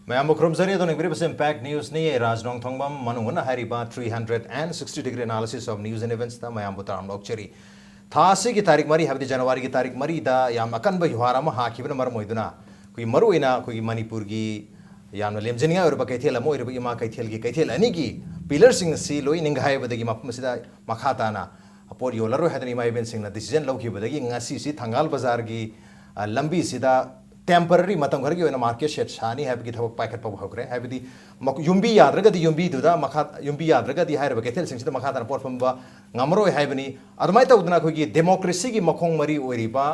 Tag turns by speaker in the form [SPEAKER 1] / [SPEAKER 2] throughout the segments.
[SPEAKER 1] Mayam Krumzari don't agree with Impact News ni Rajnong Thongbam Manung Hariba 360-degree analysis of news and events the Mayam Butam Lokcheri. Thasi ki tarik mari have the January ki tarik mari da yam akan ba yuharama hakibna marmoiduna. Kui maruina kui Manipur gi yam lemjenia or bakaithela mo irbi ma kaithel gi kaithel ani gi pillar sing si loi ninghai badagi mapmasida makhatana apor yolaro hadani mai ben sing na decision lauki badagi ngasi si thangal bazar gi lambi sida temporary matam घर की वना market share शानी है कि थोक packet पर भाग रहे हैं भी युम्बी याद रखा दी युम्बी दुदा मखा युम्बी याद रखा दी हायर बकेथेल सिंचित मखा तार पोर फंबा ngамरो है बनी अदमाई तो उतना कोई की democracy की मखों मरी ओरिबा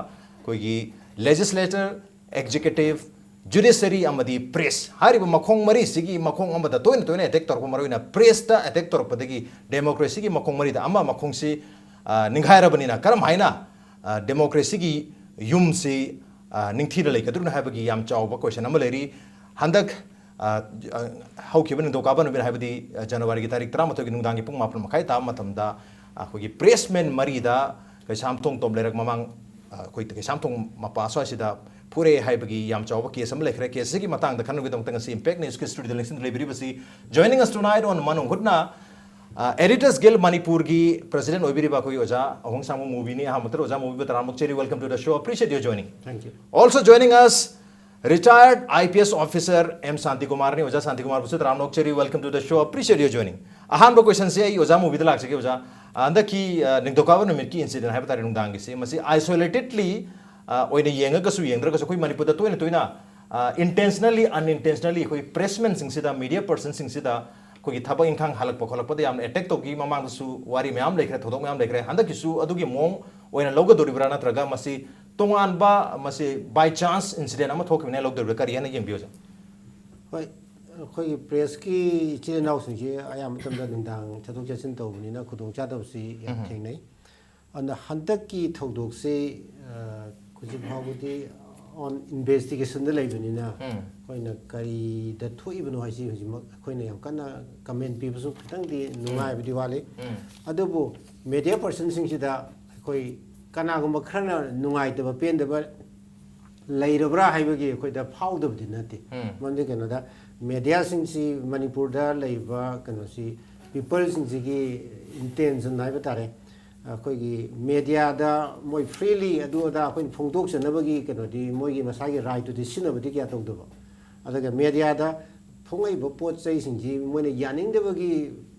[SPEAKER 1] कोई की legislature executive judiciary अमदी press हारी बा मखों मरी सिगी मखों अमदा तो इन्हें attack तोर को मरो इन्हें press ता attack तोर पता की democracy की मखों मरी ता अम्मा मखों से निगाह बनी ना करम है ना democracy की युम से निंगथीर लेकर दुर्न है बगी याम चाव क्वेश्चन अमल लेरी हंदक हाउ केबन दोकाबन बिन हैबदी जनवरी की तारीख 13 की नुंदांगी पुंग मापल मखाई ता मतमदा अखोगी प्रेसमेंट मरीदा कैसाम तोंग तोम लेरक ममांग कोई कैसाम तोंग मपासो सिदा पूरे हैबगी याम चाव केस अमल लेखरे केस की मतंग द खन विदों तंग सी इंपैक्ट न्यूज़ के स्टूडियो लिंक्स लेबरी बसी जॉइनिंग अस टुनाइट ऑन मनोंग हुटना Editors Guild Manipur ki President Oibiri Bakoi Oja, Ahong Samu movie ni Hamatar Oja movie but Ramok Cherry, welcome to the show. Appreciate your joining.
[SPEAKER 2] Thank you.
[SPEAKER 1] Also joining us, retired IPS officer M. Santi Kumar ni Oja Santi Kumar Pusat Ramok Cherry, welcome to the show. Appreciate your joining. Ahan ba question se Oja movie dalak se Oja. Anda ki ningdokawa no ki incident hai batari nungdangi se masi isolatedly oine yenga kasu yengra kasu koi Manipur da toina intentionally unintentionally koi pressman sing sida media person sing sida कोई थबा इंखांग हालक पखलक पदे याम attack तो की ममांग सु वारी ma'am लेखरे थोदोक ma'am लेखरे हंदा किसु अदुगी मोंग ओइना लोग दोरिब्रा नत्रगा मसी तोंगान बा मसी बाय चांस इंसिडेंट अमा थोकमिने लोग दोरिब्रा करियाना यंबियोजा
[SPEAKER 2] होय कोई प्रेस की इचिले नाउसिंजे आयाम तमदा निंदांग थथोक चसिन तौबनिना खुदों चादबसी याम थेंगनै अन हंदक की थौदोक से कुछ भावदी on investigation the leibunina koina kari da thoibunu haisi hujima koina yam kana comment people su khitang di nungai bidi wale adubu media person sing sida koi kana gum khrana nungai da pen da leirobra haibagi koi da phau da bidi nati mande kana da media sing si manipur da leiba kana si people sing gi intention nai batare कोई media दा मोई freely अदुदा कोई फोंदोक सनबगी कनोदी मोई मसागी right to दिसिनबदी क्या तौदबो अदगा media दा फोंगै बो पोत चै सिंजी मोने यानिंग देबगी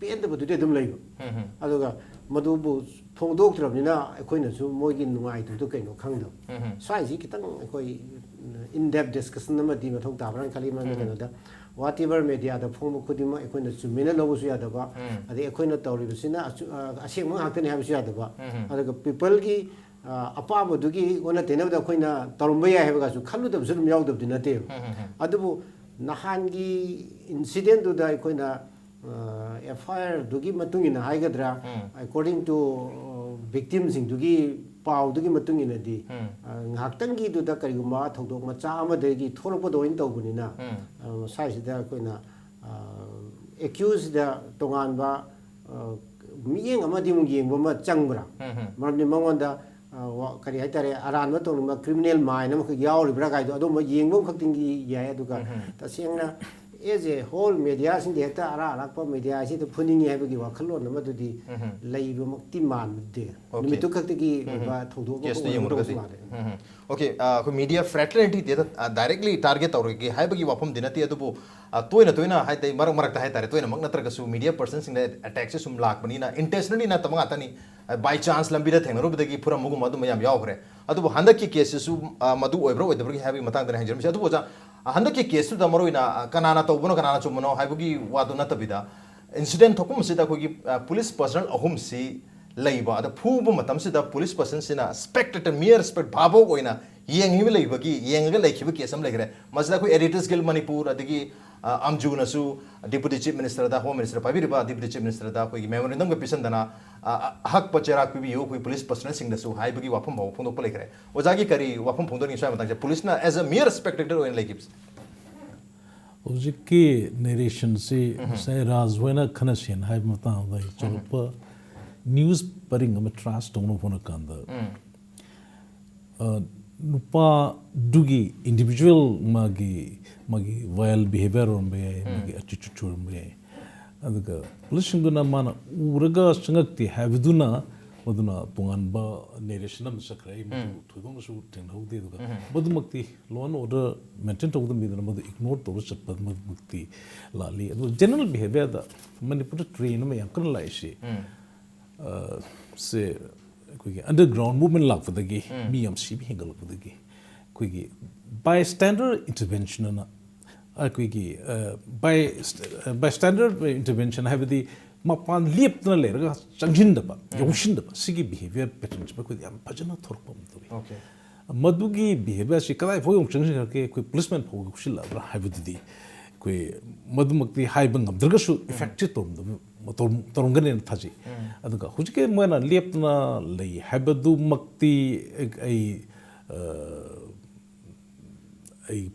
[SPEAKER 2] पेदबदु दे दम लैबो अदगा मदुबु फोंदोक ट्रबनिना अखोइना सु मोगी नुंगाइ दु कइनो खंगदो साइजी कितंग कोई इन डेप्थ डिस्कशन नमदी मथौ ताबरन खाली मन कनोदा whatever media da phom khudima ekhona chumina lobusu yadaba ade ekhona tawribasina aseng mang hakten habisu yadaba adaga people ki apaba dugi ona tenabda ekhona tarumba ya heba su khallu da zum yawdab dinate adubu nahan gi incident du da ekhona FIR dugi matungina haigadra according to victims sing dugi pau dugi matungina di ngaktan gi du da kariguma thodok macha amadegi thorpo doin tawbunina sai sida koina accused da tongan ba miyeng amadi mung yengba ma changbra marni mangonda kari haitare aran ma tongma criminal mind am yauribra kai do adom yengbo khaktingi yai aduga tasengna as a whole media sing data ara rakpa media si to phuning ye bagi wakhalon nama dudi leiba makti man de nimitu khakti ba thodo ko
[SPEAKER 1] okay ko media fraternity de directly target aurgi hai bagi wapam dinati adubu toina hai dai marak marak ta hai tare toina magna targa su media person sing attack se sum lak bani na intentionally na tamanga tani by chance lambi da thengro bidagi pura mugum adu mayam yawre adubu handaki cases su madu oibro oidabri habi matang da hanjam se adubu ja handaki case da maroina kanana tawbuno kanana chumuno haibagi wadu natabida incident thokum sida kogi police personnel ahum si leiba da phuba matam sida police person sina spectator mere spect babo goina yengi leibagi yenga leikhiba case am legre masda ko editors guild manipur adigi amjuna su deputy chief minister da home minister pabiriba deputy chief minister da kogi memorandum ga pisandana hak pachera ku bi yo koi police personnel sing da su haibagi wapam bawo phondok legre ojagi kari wapam phondok ni sai matang police na as a mere spectator oin leikibs
[SPEAKER 3] Ojiki narration se say razwena khanasian hai matang da chopa news paring am trust tongno phone kanda nupa dugi individual magi vile behavior on be magi attitude on be aduga police duna mana uraga sangakti habduna maduna tunganba narration am sakrai madu thudong su ten haude duga badumakti law and order maintain to them bidana madu ignore to chat badumakti lali adu general behavior da Manipur train me yankana lai shi se underground movement lag fadagi mi am si hingal fadagi koigi bystander intervention na koigi bystander intervention have the mapan liep na le ga changjin da ba yoshin da ba sigi behavior patterns ba koigi am pajana thorpa mtu
[SPEAKER 1] okay
[SPEAKER 3] madugi behavior si kadai phoi yong changjin ke koi policeman phoi gushil abra have the koi madumakti haibang abdurga su effective tom torongane thaji aduga hujike moina lepna lei habadu makti ai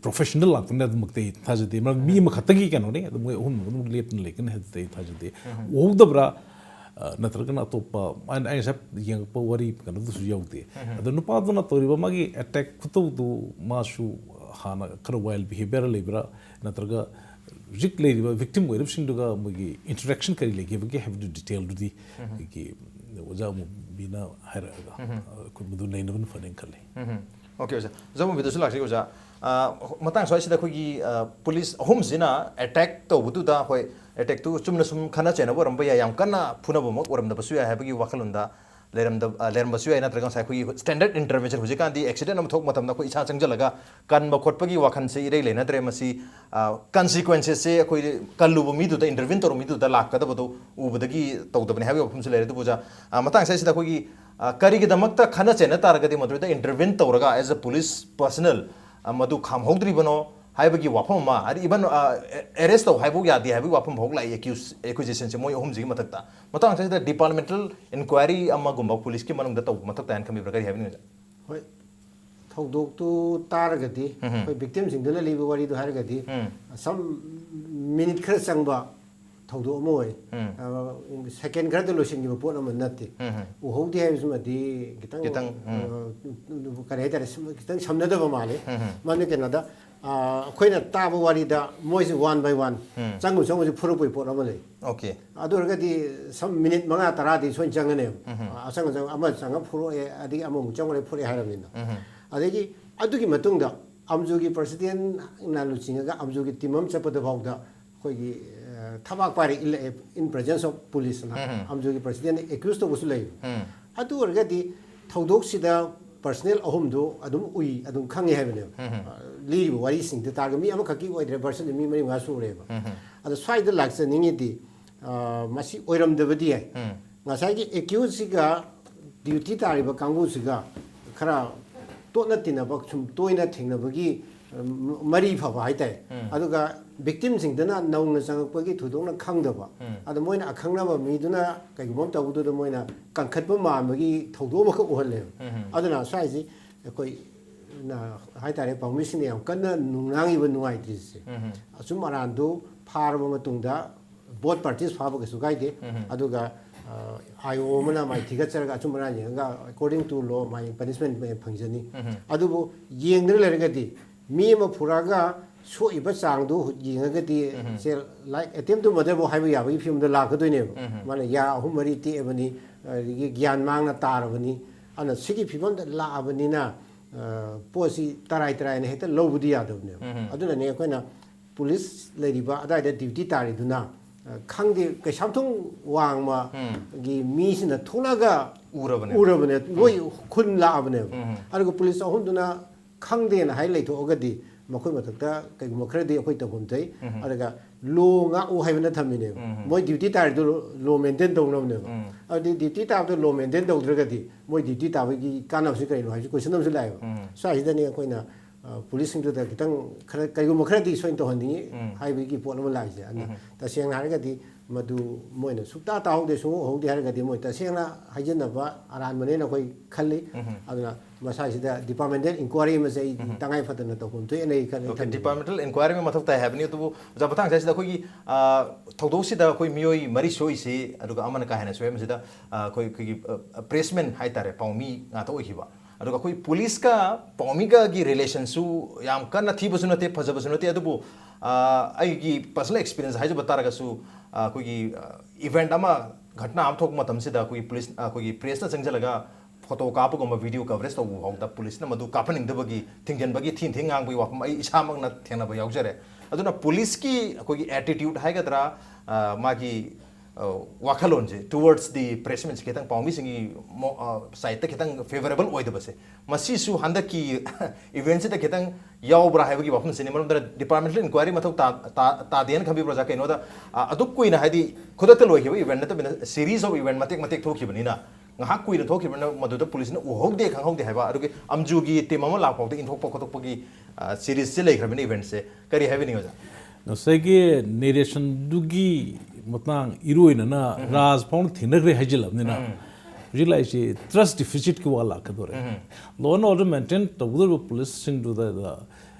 [SPEAKER 3] professional lakna makti thaji de mi makhatagi kanone adu moi hum lepna lekin hadde thaji de odabra natragana topa and I sap yang pa wari kan du su yaude adu nupa du na toriba magi attack khutu du masu hana kar wild behavior lebra natraga Rick lady, victim were to interaction carry like give have to detail to the Bina Haraga could do nine of funding.
[SPEAKER 1] Okay, Zamu with the Sulaki was Matang so I said the police homes in a attack to Bududa, why attack to Sumnasum Kanachana, or Yamkana, Punabum, or the Pasuya, have you Wakalunda. Lerem Basua and Tragan standard intervention, which can the accident of Tokmatam, Sanjalaga, Kan Makotpagi, Wakan say, Raylan, Tremasi, consequences say, Kalubumi to the interventor, me to the Lakatabu, Ubudagi, Tokman, have your Pumsula to Puja. Matang says that we carry the Makta Kanachana Targati, the interventor as a police personnel, Madu Kam Hodribano. Haibagi wapam ma ari even arrest of haibuya the haibu wapam hogla acquisition se moi home jing matakta matang sa departmental inquiry amma gumba police ki manung da to matakta an kami prakari having
[SPEAKER 2] hoi thodok tu taragati hoi victims in duna libu wari du haragati some minute khar sangba thodok moi second grade lotion gi pon am natti u hodi hai bisma di kitang kare ta kitang samna da ba male mane kenada khoina tabu wari da moi one by one changu changu phuru pui pot amale
[SPEAKER 1] okay
[SPEAKER 2] adurga di some minute manga tara di soin changane asang jang ama changa phuru e adi among changole phuri haramina adegi adugi matungda amjugi president na luchinga amjugi timam chapada bawda khoigi thabak pari in presence of police na amjugi president accused to busulai adurga di thodok sida personnel ahum do adum ui adum khangi habene li wari sing de targami am khaki oi de person mi mari nga su reba ada swai de laksa ningi di masi oiram de badi ai nga sai gi accused ga duty tariba kangu siga khara to na tina ba chum toina thingna bagi mari pha ba haitai aduga victim sing dana naung na sang pagi thudong na khang da ba ada moina akhang na ba mi duna kai gum ta bu do moina kankhat ba ma bagi thodo ma kha uhal le aduna sai ji koi na haitare Paomee sing yam kana nungang iba nungai tri se asum aran do phar ba matung da both parties pha ba ka su gai de aduga IO mana mai thiga charga asum aran nga according to law my punishment me phangjani adubu yengdre le ga di mi ma phuraga so iba chang do yinga ga di se like attempt to mother bo haibu ya bi film da la ka doine mane ya ahum mari ti ebani gyan mang na tar bani ana sigi phibon da la abani na posi tarai tarai ne heta lobudi ya do ne aduna ne ko na police lady ba ada da duty tari duna khangde ka samthung wang ma gi mi sin da tholaga urabane loi khun la abane argo police ahun duna khangde na hai lai tho ogadi makhoi mathakta kai makhre de khoi ta bum tai araga lo nga o hai na thamine moi duty tari do lo maintain dong nam ne adi duty ta do lo maintain dong draga di moi duty ta gi kanam si kai lo hai question nam si lai sa hi da ne khoi na police sing da kitang khara kai go makhre di soin to handi hai bi gi pon ma lai ja ani ta seng na ga di madu moi na sukta ta ho de so ho de har ga di moi ta seng na hai jen na ba aran mane na khoi khali aduna masai sida departmental inquiry ma sei tangai fatana to hum to nei kan
[SPEAKER 1] departmental inquiry me mathak ta habni to jabatang sai sida khoi thodok sida khoi mioi mari soi se aduga amana ka hena soem sida khoi ki pressman hai tare Paomee nga to hiba ꯑꯗꯨꯒ ꯑꯩꯈꯣꯏ ꯄꯨꯂꯤꯁꯀ ꯄꯥꯎꯃꯤꯒꯒꯤ ꯔꯤꯂꯦꯁꯟꯁꯨ ꯌꯥꯝ ꯀꯟꯅ ꯊꯤꯕꯁꯨ ꯅꯠꯇꯦ ꯐꯖꯕꯁꯨ ꯅꯠꯇꯦ ꯑꯗꯨꯕꯨ ꯑꯩꯒꯤ ꯄꯔꯁꯣꯅꯦꯜ ꯑꯦꯛꯁꯄꯤꯔꯤꯌꯦꯟꯁ ꯍꯥꯏꯖꯕ ꯇꯥꯔꯒꯁꯨ ꯑꯩꯈꯣꯏꯒꯤ ꯏꯚꯦꯟꯠ ꯑꯃ ꯘꯇꯅꯥ ꯑꯃ ꯊꯣꯛꯄ ꯃꯇꯝꯁꯤꯗ ꯑꯩꯈꯣꯏꯒꯤ ꯄꯨꯂꯤꯁ ꯑꯩꯈꯣꯏꯒꯤ ꯄ꯭ꯔꯦꯁꯅ ꯆꯪꯁꯤꯜꯂꯒ ꯐꯣꯇꯣ ꯀꯥꯞꯄꯒꯨꯝꯕ ꯚꯤꯗꯤꯑꯣ ꯀꯚꯔꯦꯖ ꯇꯧꯕ ꯐꯥꯎꯗ ꯄꯨꯂꯤꯁꯅ ꯃꯗꯨ ꯀꯥꯞꯍꯟꯅꯤꯡꯗꯕꯒꯤ ꯊꯤꯡꯖꯤꯟꯕꯒꯤ ꯊꯤꯅ ꯉꯥꯡꯕꯒꯤ ꯋꯥꯐꯝ ꯑꯩ ꯏꯁꯥꯃꯛꯅ ꯊꯦꯡꯅꯕ ꯌꯥꯎꯖꯔꯦ ꯑꯗꯨꯅ ꯄꯨꯂꯤꯁꯀꯤ ꯑꯩꯈꯣꯏꯒꯤ ꯑꯦꯇꯤꯇ꯭ꯌꯨꯠ ꯍꯥꯏꯒꯗ꯭ꯔꯥ ꯃꯥꯒꯤ ꯋꯥꯈꯜꯂꯣꯟꯁꯦ ꯇꯨꯋꯔꯗꯁ ꯗꯤ ꯄ꯭ꯔꯦꯁꯃꯦꯟꯁꯦ ꯈꯤꯇꯪ ꯄꯥꯎꯃꯤꯁꯤꯡꯒꯤ ꯁꯥꯏꯠꯇ ꯈꯤꯇꯪ ꯐꯦꯚꯔꯦꯕꯜ ꯑꯣꯏꯗꯕꯁꯦ ꯃꯁꯤꯁꯨ ꯍꯟꯗꯛꯀꯤ ꯏꯚꯦꯟꯠꯁꯤꯗ ꯈꯤꯇꯪ ꯌꯥꯎꯕ꯭ꯔꯥ ꯍꯥꯏꯕꯒꯤ ꯋꯥꯐꯝꯁꯤꯅꯤ ꯃꯔꯝꯗ ꯗꯤꯄꯥꯔꯠꯃꯦꯟꯇꯦꯜ ꯏꯟꯀ꯭ꯋꯥꯏꯔꯤ ꯃꯊꯧ ꯇꯥꯗꯦꯅ ꯈꯟꯕꯤꯕ꯭ꯔꯥ ꯑꯣꯖꯥ ꯀꯩꯅꯣꯗ ꯑꯗꯨꯛ ꯀꯨꯏꯅ ꯍꯥꯏꯗꯤ ꯈꯨꯗꯛꯇ ꯂꯣꯏꯈꯤꯕ ꯏꯚꯦꯟꯠ ꯅꯠꯇꯕꯤꯅ ꯁꯤꯔꯤꯁ ꯑꯣꯐ ꯏꯚꯦꯟꯠ ꯃꯇꯦꯛ ꯃꯇꯦꯛ ꯊꯣꯛꯈꯤꯕꯅꯤꯅ ꯉꯥꯏꯍꯥꯛ ꯀꯨꯏꯅ ꯊꯣꯛꯈꯤꯕꯅꯤꯅ ꯃꯗꯨꯗ ꯄꯨꯂꯤꯁꯅ ꯎꯍꯧꯗꯦ ꯈꯪꯍꯧꯗꯦ ꯍꯥꯏꯕ ꯑꯗꯨꯒꯤ ꯑꯝꯖꯨꯒꯤ ꯇꯤꯝ ꯑꯃ ꯂꯥꯛꯐꯥꯎꯗ ꯏꯟꯊꯣꯛꯄ ꯈꯣꯠꯇꯣꯛꯄꯒꯤ ꯁꯤꯔꯤꯁꯁꯦ ꯂꯩꯈ꯭ꯔꯕꯅꯤ ꯏꯚꯦꯟꯠꯁꯦ ꯀꯔꯤ ꯍꯥꯏꯕꯤꯅꯤꯡꯉꯤ ꯑꯣꯖꯥ
[SPEAKER 3] ꯉꯁꯥꯏꯒꯤ ꯅꯦꯔꯦꯁꯟꯗꯨꯒꯤ ꯃꯇꯥꯡ ꯏꯔꯣꯏꯅꯅ ꯔꯥꯖ ꯐꯥꯎꯅ ꯊꯦꯡꯅꯈ꯭ꯔꯦ ꯍꯥꯏꯖꯤꯜꯂꯕꯅꯤꯅ ꯍꯧꯖꯤꯛ ꯂꯥꯛꯏꯁꯤ ꯇ꯭ꯔꯁ ꯗꯤꯐꯤꯁꯤꯠꯀꯤ ꯋꯥ ꯂꯥꯛꯀꯗꯧꯔꯦ ꯂꯣ ꯑꯦꯟ ꯑꯣꯔꯗꯔ ꯃꯦꯟꯇꯦꯟ ꯇꯧꯒꯗꯧꯔꯤꯕ ꯄꯨꯂꯤꯁꯁꯤꯡꯗꯨꯗ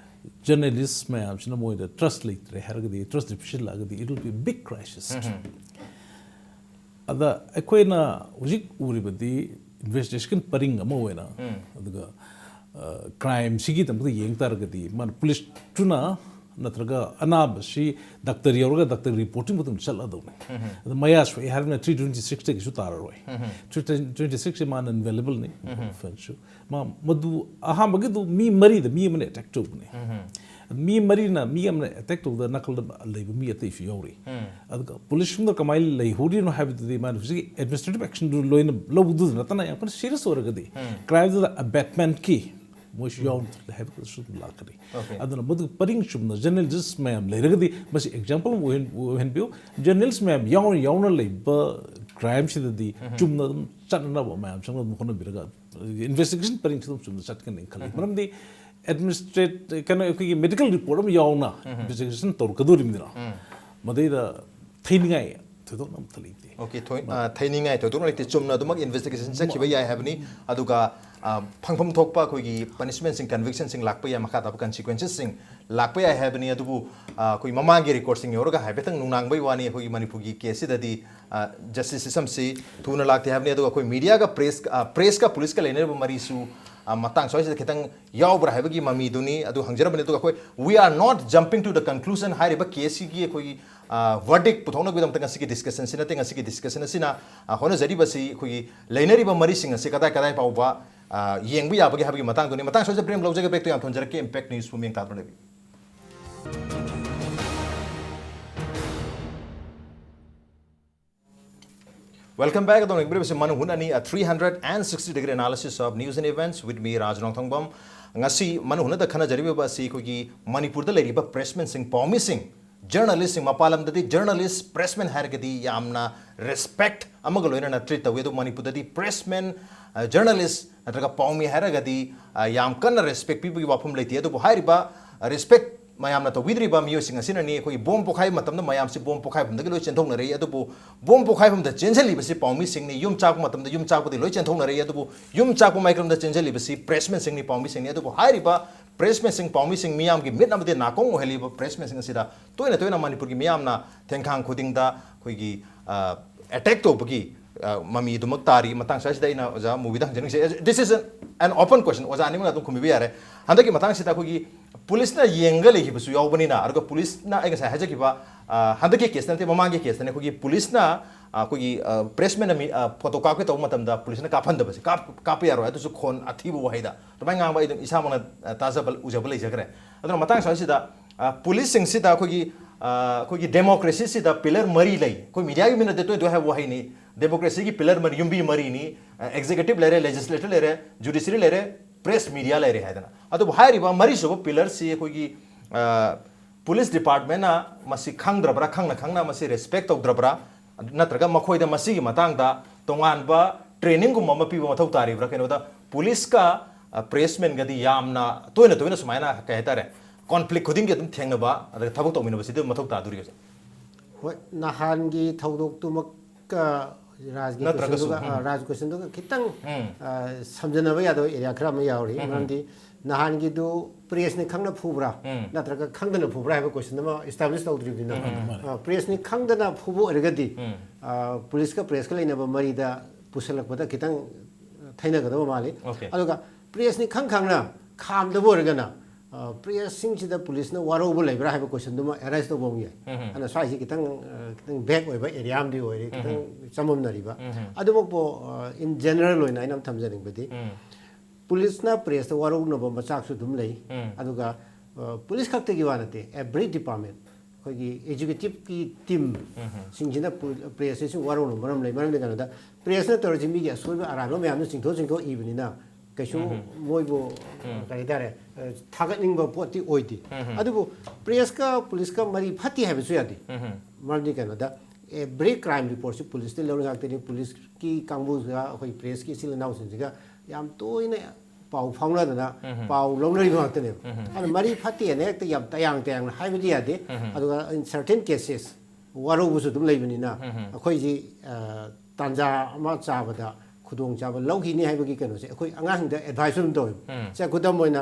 [SPEAKER 3] ꯖꯔꯅꯦꯂꯤꯁ ꯃꯌꯥꯝꯁꯤꯅ ꯃꯣꯏꯗ ꯇ꯭ꯔꯁ ꯂꯩꯇ꯭ꯔꯦ ꯍꯥꯏꯔꯒꯗꯤ ꯇ꯭ꯔꯁ ꯗꯤꯐꯤꯁꯤꯠ ꯂꯥꯛꯑꯒꯗꯤ it will be big crisis ꯑꯗ ꯑꯩꯈꯣꯏꯅ ꯍꯧꯖꯤꯛ ꯎꯔꯤꯕꯗꯤ ꯏꯟꯚꯦꯁꯇꯤꯒꯦꯁꯟ ꯄꯔꯤꯡ ꯑꯃ ꯑꯣꯏꯅ ꯑꯗꯨꯒ ꯀ꯭ꯔꯥꯏꯝꯁꯤꯒꯤꯗꯃꯛꯇ ꯌꯦꯡ ꯇꯥꯔꯒꯗꯤ ꯃꯥꯅ ꯄꯨꯂꯤꯁꯇꯨꯅ ꯅꯠꯇ꯭ꯔꯒ ꯑꯅꯥꯕꯁꯤ ꯗꯥꯛꯇꯔ ꯌꯧꯔꯒ ꯗꯥꯛꯇꯔ ꯔꯤꯄꯣꯔꯇꯤꯡ ꯃꯇꯨꯡ ꯆꯠꯂꯗꯧꯅꯤ ꯑꯗ ꯃꯌꯥ ꯁꯣꯛꯑꯦ ꯍꯥꯏꯕꯅ 326ꯇꯒꯤꯁꯨ ꯇꯥꯔꯔꯣꯏ 326ꯁꯦ ꯃꯥꯅ ꯑꯟꯚꯦꯂꯦꯕꯜꯅꯤ ꯐꯦꯟꯁꯨ ꯃꯗꯨ ꯑꯍꯥꯟꯕꯒꯤꯗꯨ ꯃꯤ ꯃꯔꯤꯗ ꯃꯤ ꯑꯃꯅ ꯑꯦꯇꯦꯛ ꯇꯧꯕꯅꯤ ꯃꯤ ꯃꯔꯤꯅ ꯃꯤ ꯑꯃꯅ ꯑꯦꯇꯦꯛ ꯇꯧꯕꯗ ꯅꯥꯀꯜꯗ ꯂꯩꯕ ꯃꯤ ꯑꯇꯩꯁꯨ ꯌꯥꯎꯔꯤ ꯑꯗꯨꯒ ꯄꯨꯂꯤꯁꯁꯤꯡꯗ ꯀꯃꯥꯏꯅ ꯂꯩꯍꯧꯔꯤꯅꯣ ꯍꯥꯏꯕꯗꯨꯗꯤ ꯃꯥꯅ ꯍꯧꯖꯤꯛꯀꯤ ꯑꯦꯗꯃꯤꯅꯤꯁꯇ꯭ꯔꯦꯇꯤꯚ ꯑꯦꯛꯁꯟꯗꯨ ꯂꯣꯏꯅ ꯂꯧꯕꯗꯨꯗ ꯅꯠꯇꯅ ꯌꯥꯝ ꯀꯟꯅ ꯁꯤꯔꯤꯌꯁ ꯑꯣꯏꯔꯒꯗꯤ ꯀ꯭ꯔꯥꯏꯝꯗꯨꯗ ꯑꯕꯦꯠꯃꯦꯟꯠꯀꯤ ꯃꯣꯏꯁꯨ ꯌꯥꯎꯅ ꯍꯥꯏꯕꯁꯨ ꯂꯥꯛꯀꯅꯤ ꯑꯗꯨꯅ ꯃꯗꯨ ꯄꯔꯤꯡ ꯆꯨꯝꯅ ꯖꯔꯅꯦꯂꯤꯁ ꯃꯌꯥꯝ ꯂꯩꯔꯒꯗꯤ ꯃꯁꯤ ꯑꯦꯛꯖꯥꯝꯄꯜ ꯑꯃ ꯑꯣꯏꯍꯟꯕꯤꯌꯨ ꯖꯔꯅꯦꯂꯤꯁ ꯃꯌꯥꯝ ꯌꯥꯎꯅ ꯂꯩꯕ ꯀ꯭ꯔꯥꯏꯝꯁꯤꯗꯗꯤ ꯆꯨꯝꯅ ꯑꯗꯨꯝ ꯆꯠꯅꯅꯕ ꯃꯌꯥꯝ ꯆꯪꯅ ꯑꯗꯨꯝ ꯍꯣꯠꯅꯕꯤꯔꯒ ꯏꯟꯚꯦꯁꯇꯤꯒꯦꯁꯟ ꯄꯔꯤꯡꯁꯤ ꯑꯗꯨꯝ ꯆꯨꯝꯅ ꯆꯠꯀꯅꯤ ꯈꯜꯂꯤ ꯃꯔꯝꯗꯤ ꯑꯦꯗꯃꯤꯅꯤꯁꯇ꯭ꯔꯦꯠ ꯀꯩꯅꯣ ꯑꯩꯈꯣꯏꯒꯤ ꯃꯦꯗꯤꯀꯦꯜ ꯔꯤꯄꯣꯔꯠ ꯑꯃ ꯌꯥꯎꯅ ꯏꯟꯚꯦꯁꯇꯤꯒꯦꯁꯟ ꯇꯧꯔꯛꯀꯗꯧꯔꯤꯕꯅꯤꯅ ꯃꯗꯩꯗ ꯊꯩꯅꯤꯡꯉꯥꯏ ꯊꯣꯏꯗꯣꯛꯅ ꯑꯝꯇ ꯂꯩꯇꯦ
[SPEAKER 1] ꯑꯣꯀꯦ ꯊꯩꯅꯤꯡꯉꯥꯏ ꯊꯣꯏꯗꯣꯛꯅ ꯂꯩꯇꯦ ꯆꯨꯝꯅ ꯑꯗꯨꯃꯛ ꯏꯟꯚꯦꯁꯇꯤꯒꯦꯁꯟ ꯆꯠꯈꯤꯕ ꯌꯥꯏ ꯍꯥꯏꯕꯅꯤ ꯑꯗꯨꯒ ꯐꯪꯐꯝ ꯊꯣꯛꯄ ꯑꯩꯈꯣꯏꯒꯤ ꯄꯅꯤꯁꯃꯦꯟꯠꯁꯤꯡ ꯀꯟꯚꯤꯛꯁꯟꯁꯤꯡ ꯂꯥꯛꯄ ꯌꯥꯏ ꯃꯈꯥ ꯇꯥꯕ ꯀꯟꯁꯤꯀ꯭ꯋꯦꯟꯁꯦꯁꯁꯤꯡ ꯂꯥꯛꯄ ꯌꯥꯏ ꯍꯥꯏꯕꯅꯤ ꯑꯗꯨꯕꯨ ꯑꯩꯈꯣꯏ ꯃꯃꯥꯡꯒꯤ ꯔꯦꯀꯣꯔꯗꯁꯤꯡ ꯌꯧꯔꯒ ꯍꯥꯏꯐꯦꯠꯇꯪ ꯅꯨꯡꯅꯥꯡꯕꯩ ꯋꯥꯅꯤ ꯑꯩꯈꯣꯏꯒꯤ ꯃꯅꯤꯄꯨꯔꯒꯤ ꯀꯦꯁꯁꯤꯗꯗꯤ ꯖꯁꯇꯤꯁ ꯁꯤꯁꯇꯝꯁꯤ ꯊꯨꯅ ꯂꯥꯛꯇꯦ ꯍꯥꯏꯕꯅꯤ ꯑꯗꯨꯒ ꯑꯩꯈꯣꯏ ꯃꯤꯗꯤꯌꯥꯒ ꯄ꯭ꯔꯦꯁꯀ ꯄꯨꯂꯤꯁꯀ ꯂꯩꯅꯔꯤꯕ ꯃꯔꯤꯁꯨ ꯃꯇꯥꯡ ꯁ꯭ꯋꯥꯏꯁꯤꯗ ꯈꯤꯇꯪ ꯌꯥꯎꯕ꯭ꯔꯥ ꯍꯥꯏꯕꯒꯤ ꯃꯃꯤꯗꯨꯅꯤ ꯑꯗꯨ ꯍꯪꯖꯔꯕꯅꯤ ꯑꯗꯨꯒ ꯑꯩꯈꯣꯏ we are not jumping to the conclusion ꯍꯥꯏꯔꯤꯕ ꯀꯦꯁꯁꯤꯒꯤ ꯑꯩꯈꯣꯏꯒꯤ ꯋꯥꯔꯗꯤꯛ ꯄꯨꯊꯣꯛꯅꯕꯒꯤꯗꯃꯛꯇ ꯉꯁꯤꯒꯤ ꯗꯤꯁꯀꯁꯟꯁꯤ ꯅꯠꯇꯦ ꯉꯁꯤꯒꯤ ꯗꯤꯁꯀꯁꯟ ꯑꯁꯤꯅ ꯍꯣꯠꯅꯖꯔꯤꯕꯁꯤ ꯑꯩꯈꯣꯏꯒꯤ ꯂꯩꯅꯔꯤꯕ ꯃꯔꯤꯁꯤꯡ ꯑꯁꯤ ꯀꯗꯥꯏ ꯀꯗꯥꯏ ꯐꯥꯎꯕ ꯌꯦꯡꯕ ꯌꯥꯕꯒꯦ ꯍꯥꯏꯕꯒꯤ ꯃꯇꯥꯡꯗꯨꯅꯤ ꯃꯇꯥꯡ ꯁ꯭ꯋꯥꯏꯁꯤꯗ ꯕ꯭ꯔꯦꯝ ꯂꯧꯖꯒꯦ ꯕ꯭ꯔꯦꯛꯇꯣ ꯌꯥꯝ ꯊꯣꯟꯖꯔꯛꯀꯦ ꯏꯝꯄꯦꯛ ꯅ꯭ꯌꯨꯁꯄꯨ ꯃꯤꯡ ꯇꯥꯗꯨꯅ ꯂꯩꯕꯤ Welcome back. Adon Ibrahim Manung Hutna a 360-degree analysis of news and events with me Raj Nongthongbam. Ngasi Manung Hutna da khana jariba ba si kogi Manipur da leriba pressmen sing Paomee sing journalist sing mapalam dadi journalist pressmen hargadi yamna respect amagaloina na treat the way do Manipur dadi pressmen journalist natraga Paomee hargadi yam kana respect people wapum leiti adu hairiba respect mayamna to widriba miyosing asinani koi bom pokhai matamda mayam si bom pokhai phum da loi chenthong na rei adubu bom pokhai phum da chenjali basi Paomee sing ni yum chak matamda yum chak badi loi chenthong na rei adubu yum chak microm da chenjali basi pressmen sing ni Paomee sing ni adubu hairiba pressmen sing Paomee sing miyam gi mit namde nakong oheli ba pressmen sing asida toina Manipur gi miyam na thengkhang khuding da koi gi attack to bagi mami dumak tari matang sa sida ina oja movie da jeng this is an open question oja ani ma dum khumi bi yare handaki matang sida koi gi police na yenga lehi basu yaubani na arga police na ai sa haja ki ba handaki case na te mamangi case na koi gi police na koi gi pressman na photo ka ke to matam da police na ka phan da basi ka pe yaro adu su khon athi bu haida to mai ngam ba idum isa mana tajabal ujabal isakre aduna matang sa sida police sing sida koi gi democracy sida pillar mari lai koi media gi mina de to have wahai ni democracy gi pillar mari yumbi mari ni executive lere legislative lere judiciary lere press media lere haidana adu hairi ba mari so pillar si koi gi police department na masi khangdrabra khangna masi respect tawdrabra natraga makhoi da masi gi matang da tongan ba training gum ma pi ba mathau tari bra keno da police ka pressmen gadi yamna toina sumaina ka hetare conflict khuding gi dum thengna ba ada thabuk tawmina ba sidum mathau ta duri ga
[SPEAKER 2] hoi nahan gi thaudok tumak ka Raj question to kitang samjana ba yado area khra ma yauri mandi nahan gi do press ni khangna phubra natraga khangdana phubra ha question ma establish tawdri dina press ni khangdana phubu ergadi police ka press ka leina ba mari da pusalak ba kitang thaina ga do mali aduga press ni khang na kham da bor ga na press sing chi da police na waro bu lai bra ha ba question duma arrest to bong ye ana sai si kitang back oi ba area am di oi kitang samom na ri ba adu mo po in general loi na inam tham jaring bedi police na press to waro no ba chak su dum lai adu ga police khak te gi wa na te every department khoi gi executive ki team sing jina press se waro no maram lai maram le ga na da press na tor ji mi ga so ba ara no me am sing tho ibni na kaisu moibo kari dare thagatning ba poti oidi adubu press ka police ka mari phati ha bisu yadi marni kana da every crime report si police te lawng akte ni police ki kangbu ga khoi press ki sil naw sin ga yam toina pau phangla da na pau longnari ba akte ne an mari phati ne ekte yam tayang tayang ha bi yadi aduga in certain cases waru busu dum leibani na khoi ji tanja ma cha ba da khudong cha ba lawgi ni hai ba gi kano se khoi angang da advice dum do se khudam moina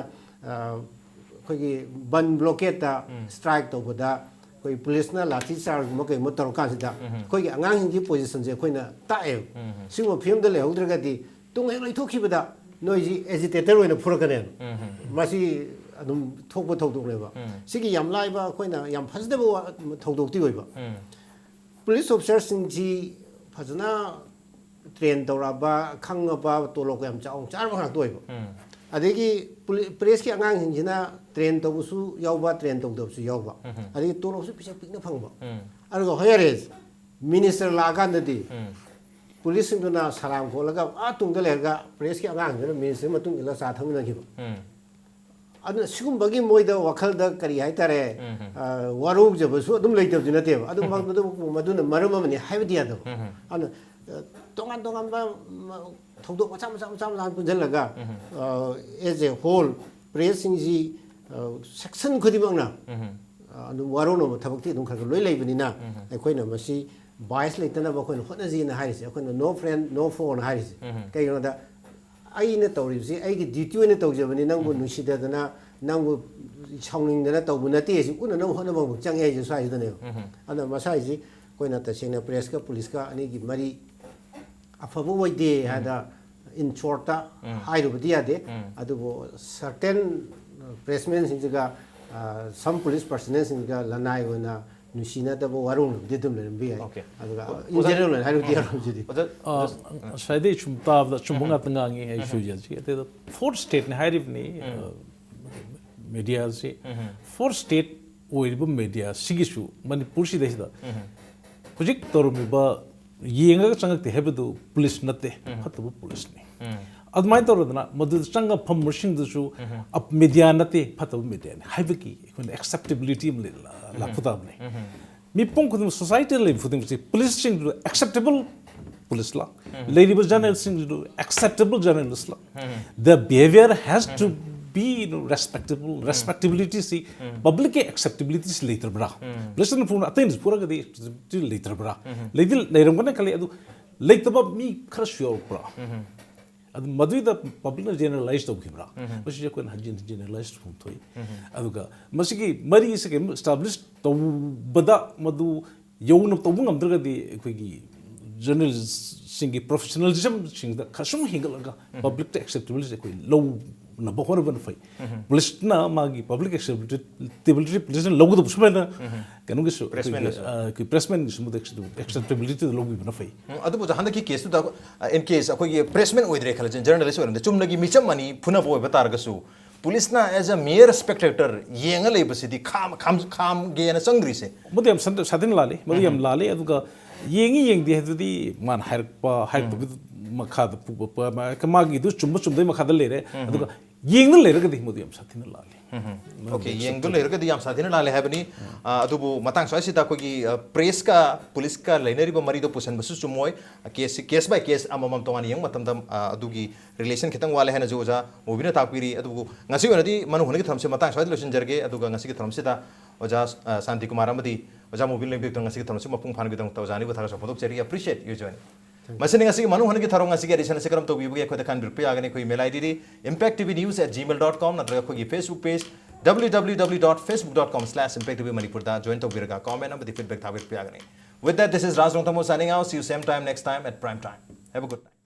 [SPEAKER 2] khoi gi ban blockade da strike to ba da khoi police na lathi charge mo kai mo tor ka si da khoi gi angang gi position je khoi na ta e singo phim da le hodra ga di tung he lai thokhi ba da noi ji agitator oina phura ka ne masi adum thok ba thok dok le ba sigi yam lai ba khoi na yam phas da ba thok dok ti oi ba police officers sing ji phajna train tawraba khangaba tolok yam chaung charba khang toiba adegi press ki angang hinjina train tawsu yawba train tawdabsu yawba adegi tolok su pisa pikna phangba argo hayres minister laga ndadi police singna salam kholaga atung dalerga press ki angang jena minister matung ila sa thamna khiba aduna sigum bagi moida wakhal da kari hai tare waru jabasu adum leitab jina teba adum maduna maram amani haibdi ado ana tongan ba thogdok macha punjalaga as a whole pressing ji section khudimang na anu waro no thabakti dum khar loi leibani na akoi na masi bias leitana ba khoi hotna ji na harise akoi no friend no phone harise kai no da ai na tawri ji ai gi duty ne tawjabani nang bu nusida dana nang bu chongning dana tawbu na te ji una no hotna ba chang ai ji sai dane ana masai ji koi na ta sena press ka police ka ani gi mari afabu waide hada in shorta hairu dia de adubo certain pressmen singa some police personnel singa lanai ona nusina da bo warung didum le bi aduga in general hairu dia jidi
[SPEAKER 3] shaide chumta da chumbunga tanga ngi ai shu ja ji te fourth state ne hairib ni media se fourth state oiribu media sigisu manipur si da project tormi ba yenga changak te hebdu police natte khatabu police ni admai torodna madu changa pham mursing du su up media natte khatabu media ni haibaki ekon acceptability la phutab ni mi pong khudum society le phudum si police sing du acceptable police la lady was journal sing du acceptable journalist la the behavior has to be respectability see public acceptability is later bra listen from athens pura gadi later bra level leiram gana kali adu later ba mi khara sure bra adu madu da public generalized to bra masi ko na generalized phum thoi adu ga masi gi mari se established to bada madu yong to bungam dragadi ko gi journalist singi professionalism sing da khasum hingalaga public acceptability ko low na bahor ban fai police na magi public acceptability police na logo busme na kanu gi pressman gi sumud acceptability logo ban fai
[SPEAKER 1] adu bu handa ki case da in case akoi gi pressman oidre khala journalist oidre chumna gi micham mani phuna boi batar ga su police na as a mere spectator yenga lei basidi kham ge na changri se
[SPEAKER 3] mudem sadin lale mudem lale adu ga yengi yengdi hedudi man hair makha da pu ma kamagi du chumba chumdai makha da lere adu ga yeng le rega di mudiyam sathina lale
[SPEAKER 1] okay yeng le rega di yam sathina lale habani adu bu matang so sita ko gi press ka police ka lainari ba mari do pusan basu chumoi case by case amamam tongan yeng matam dam adu gi relation khitang wale hena jo ja movie na takpiri adu bu ngasi onadi manu hone gi thamse matang so losin jarge adu ga ngasi gi thamse da oja Santi Kumar amadi oja movie leng bek ngasi gi thamse mapung phan gi dang tawjani bu thara so photo cheri appreciate you join masini ngasi manu hone gi tharo ngasi gi edition se karam to bibu ko da kan bir pe agane ko email id di impacttvnews@gmail.com natra ko gi Facebook page www.facebook.com/impacttvmanipur da join to birga comment and the feedback thabir pe agane with that this is Raj Rongthamo signing out see you same time next time at prime time have a good night